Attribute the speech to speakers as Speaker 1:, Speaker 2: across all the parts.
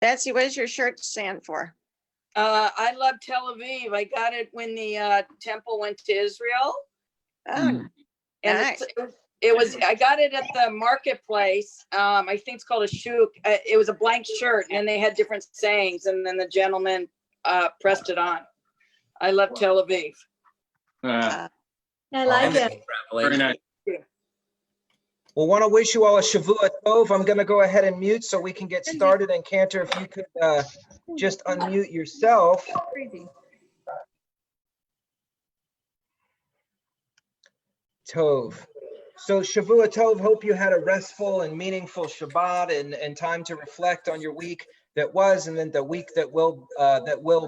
Speaker 1: Betsy, what does your shirt stand for?
Speaker 2: I love Tel Aviv. I got it when the temple went to Israel.
Speaker 1: Oh,
Speaker 2: And
Speaker 1: nice.
Speaker 2: I got it at the marketplace. I think it's called a shuk. It was a blank shirt, and then they had different sayings, and then the gentleman pressed it on. I love Tel Aviv.
Speaker 3: I
Speaker 4: like it.
Speaker 3: Very nice.
Speaker 5: Well, want to wish you all a Shavua Tov. I'm going to go ahead and mute so we can get started. And Cantor, if you could just unmute yourself. Tov. So Shavua Tov, hope you had a restful and meaningful Shabbat and time to reflect on your week that was and then the week that will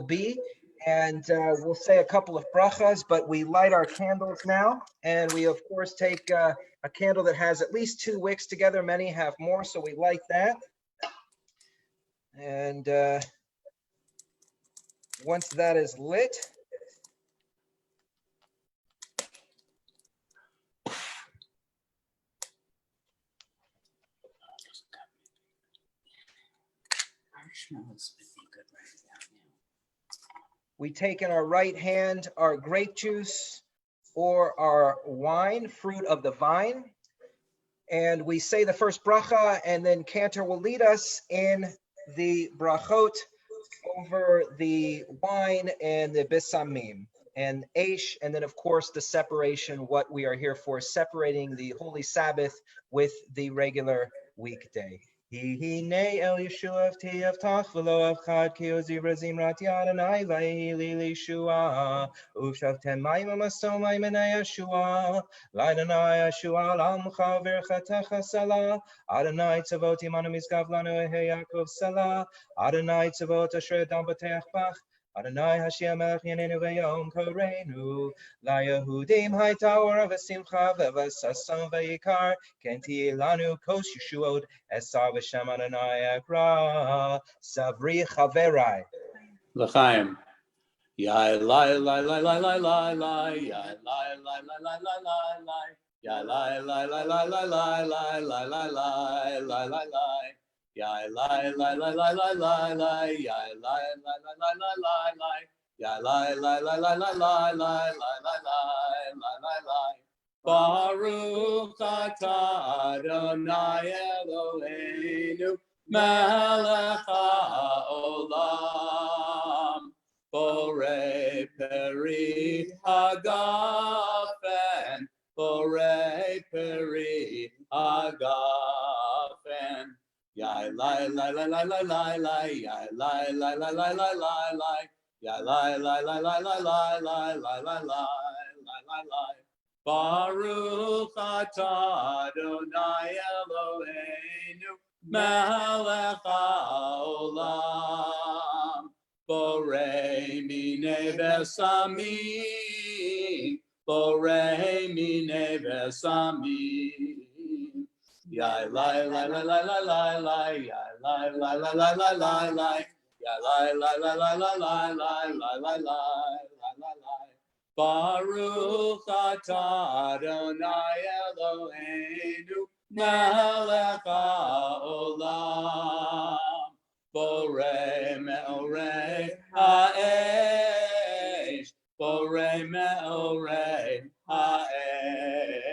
Speaker 5: be. And we'll say a couple of brachas, but we light our candles now. And we, of course, take a candle that has at least 2 wicks together. Many have more, so we light that. And once that is lit, we take in our right hand our grape juice or our wine, fruit of the vine, and we say the first bracha, and then Cantor will lead us in the brachot over the wine and the bisamim and Aish, and then of course the separation, what we are here for, separating the holy Sabbath with the regular weekday. Hine el Yeshua v'tiavtach v'lo avchad ki ozivra zimrat yad Adonai v'hi li Yeshua uvshavtem mayim amasom mayimene Yeshua l'Adonai Yeshua l'amcha v'erchatecha salah Adonai tzavot imanu mizgav lanu ehe Yaakov salah Adonai tzavot asher dam b'teach bach Adonai Hashem melech yenenu v'yom koreinu LaYehudim haytawar v'simcha v'sason v'yikar kenti lanu kos Yeshuot Esav v'shem Adonai Ekra Savri Chaverai
Speaker 4: L'chaim. Ya lai lai lai lai lai lai lai ya lai lai lai lai lai lai lai ya lai lai lai lai lai lai lai lai lai lai lai lai lai ya lai lai lai lai lai lai lai ya lai lai lai lai lai lai lai ya lai lai lai lai lai lai lai lai lai lai lai lai Baruch atah Adonai Eloheinu melech haolam Borei peri hagafen, borei peri hagafen. Yai lai lai lai lai lai lai lai, yai lai lai lai lai lai lai lai, yai lai lai lai lai lai lai lai lai lai lai lai. Baruch atah Adonai Eloheinu melech haolam. Borei mine besamim, borei mine besamim. Yai lai lai lai lai lai lai lai, yai lai lai lai lai lai lai lai, yai lai lai lai lai lai lai lai lai lai lai. Baruch atah Adonai Eloheinu melech haolam. Borei me'orei ha'esh, borei me'orei ha'esh.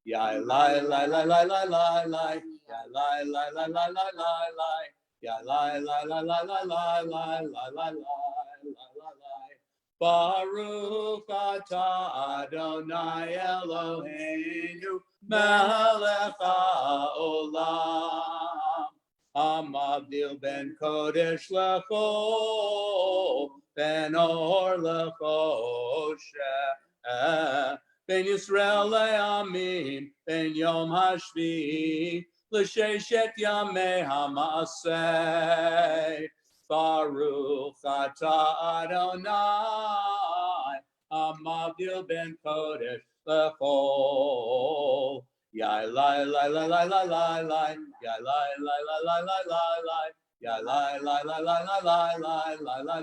Speaker 4: Yai lai lai lai lai lai lai lai, yai lai lai lai lai lai lai lai, yai lai lai lai lai lai lai lai lai lai lai. Baruch atah Adonai Eloheinu melech ha'olam. Hamavdil ben kodesh lecho, ben or lecho sheh, ben Yisrael le'amim, ben yom hashvi, l'sheshet yamei hamaseh. Baruch atah Adonai, Hamavdil ben kodesh lecho. Yai lai lai lai lai lai lai lai, yai lai lai lai lai lai lai lai, yai lai lai lai lai lai lai lai lai lai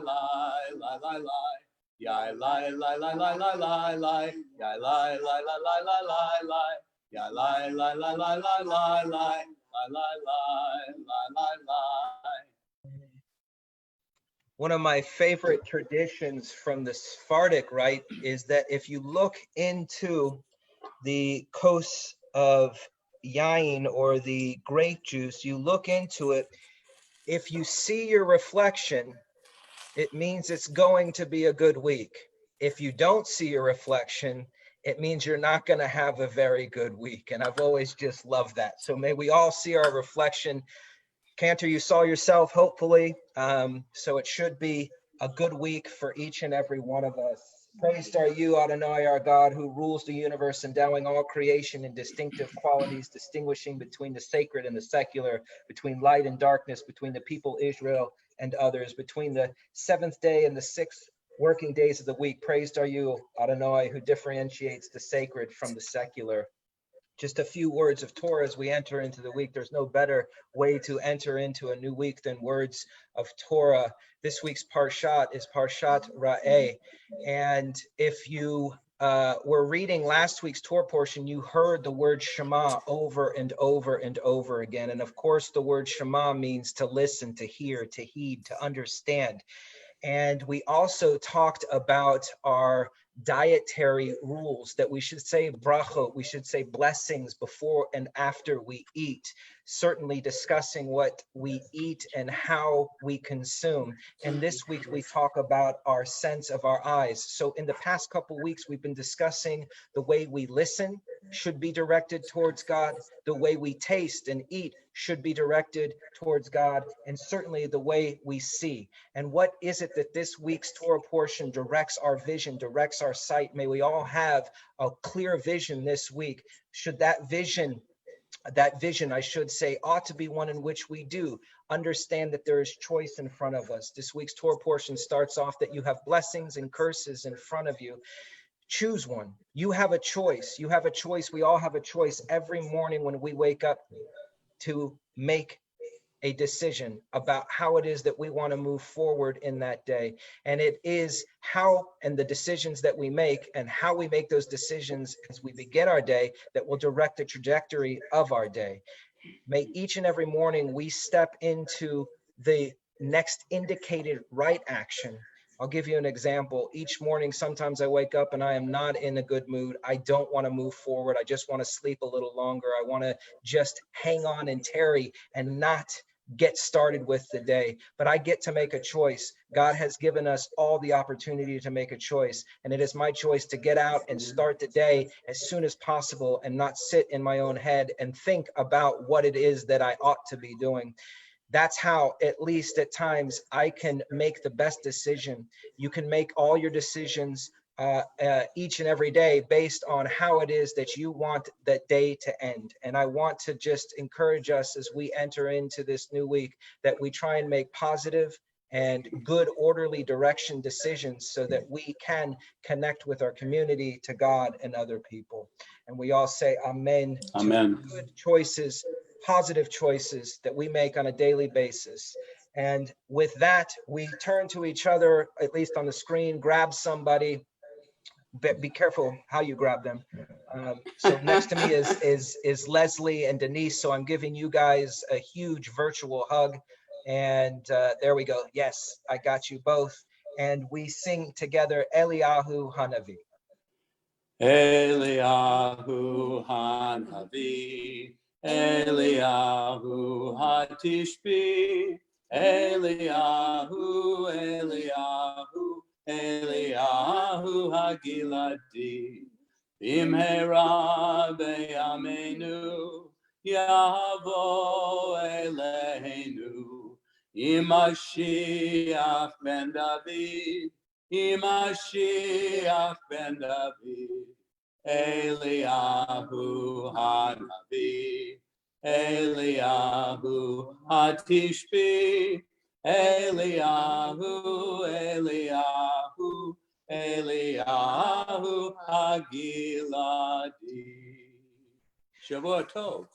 Speaker 4: lai lai lai, yai lai lai lai lai lai lai lai, yai lai lai lai lai lai lai lai, yai lai lai lai lai lai lai lai, lai lai lai lai lai lai.
Speaker 5: One of my favorite traditions from the Sephardic rite is that if you look into the kos of yain, or the grape juice, you look into it, if you see your reflection, it means it's going to be a good week. If you don't see your reflection, it means you're not going to have a very good week. And I've always just loved that. So may we all see our reflection. Cantor, you saw yourself, hopefully. So it should be a good week for each and every one of us. Praised are you, Adonai, our God, who rules the universe, endowing all creation in distinctive qualities, distinguishing between the sacred and the secular, between light and darkness, between the people Israel and others, between the seventh day and the sixth working days of the week. Praised are you, Adonai, who differentiates the sacred from the secular. Just a few words of Torah as we enter into the week. There's no better way to enter into a new week than words of Torah. This week's Parshat is Parshat Ra'eh. And if you were reading last week's Torah portion, you heard the word Shema over and over and over again. And of course, the word Shema means to listen, to hear, to heed, to understand. And we also talked about our dietary rules, that we should say brachot, we should say blessings before and after we eat, certainly discussing what we eat and how we consume. And this week we talk about our sense of our eyes. So in the past couple of weeks, we've been discussing the way we listen should be directed towards God, the way we taste and eat should be directed towards God, and certainly the way we see. And what is it that this week's Torah portion directs our vision, directs our sight? May we all have a clear vision this week. Should that vision, I should say, ought to be one in which we do understand that there is choice in front of us. This week's Torah portion starts off that you have blessings and curses in front of you. Choose one. You have a choice. You have a choice. We all have a choice every morning when we wake up to make a decision about how it is that we want to move forward in that day. And it is how and the decisions that we make and how we make those decisions as we begin our day that will direct the trajectory of our day. May each and every morning we step into the next indicated right action. I'll give you an example. Each morning, sometimes I wake up and I am not in a good mood. I don't want to move forward. I just want to sleep a little longer. I want to just hang on and tarry and not get started with the day. But I get to make a choice. God has given us all the opportunity to make a choice. And it is my choice to get out and start the day as soon as possible and not sit in my own head and think about what it is that I ought to be doing. That's how, at least at times, I can make the best decision. You can make all your decisions each and every day based on how it is that you want that day to end. And I want to just encourage us as we enter into this new week that we try and make positive and good orderly direction decisions so that we can connect with our community, to God and other people. And we all say amen.
Speaker 4: Amen.
Speaker 5: To good choices, positive choices that we make on a daily basis. And with that, we turn to each other, at least on the screen, grab somebody. Be careful how you grab them. So next to me is Leslie and Denise. So I'm giving you guys a huge virtual hug. And there we go. Yes, I got you both. And we sing together Eliyahu Hanavi.
Speaker 4: Eliyahu Hanavi, Eliyahu Hatishbi, Eliyahu, Eliyahu, Eliyahu Hagiladi, Bimhera beyamenu, Yavo Eleinu, Imashiach ben David, Imashiach ben David, Eliyahu Hanavi, Eliyahu Hatishbi, Eliyahu, Eliyahu, Eliyahu Hagiladi. Shavua Tov.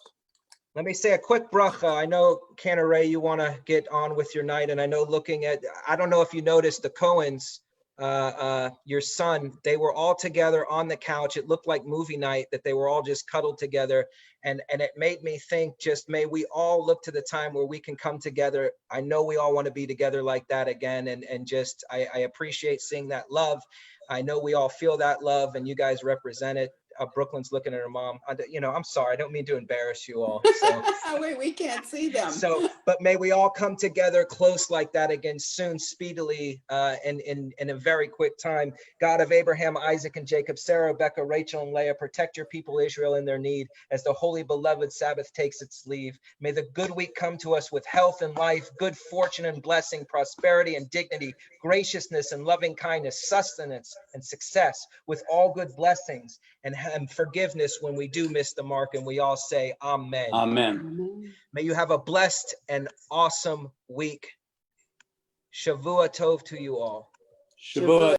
Speaker 5: Let me say a quick bracha. I know, Cantor Ray, you want to get on with your night. And I know looking at, I don't know if you noticed the Cohens, your son, they were all together on the couch. It looked like movie night, that they were all just cuddled together. And it made me think, just may we all look to the time where we can come together. I know we all want to be together like that again. And just, I appreciate seeing that love. I know we all feel that love, and you guys represent it. Brooklyn's looking at her mom. I'm sorry, I don't mean to embarrass you all. So
Speaker 3: Wait, we can't see them.
Speaker 5: So, but may we all come together close like that again soon, speedily, in a very quick time. God of Abraham, Isaac, and Jacob, Sarah, Rebecca, Rachel, and Leah, protect your people Israel in their need as the holy beloved Sabbath takes its leave. May the good week come to us with health and life, good fortune and blessing, prosperity and dignity, graciousness and loving kindness, sustenance and success, with all good blessings and forgiveness when we do miss the mark, and we all say amen.
Speaker 4: Amen.
Speaker 5: May you have a blessed and awesome week. Shavua Tov to you all.
Speaker 4: Shavua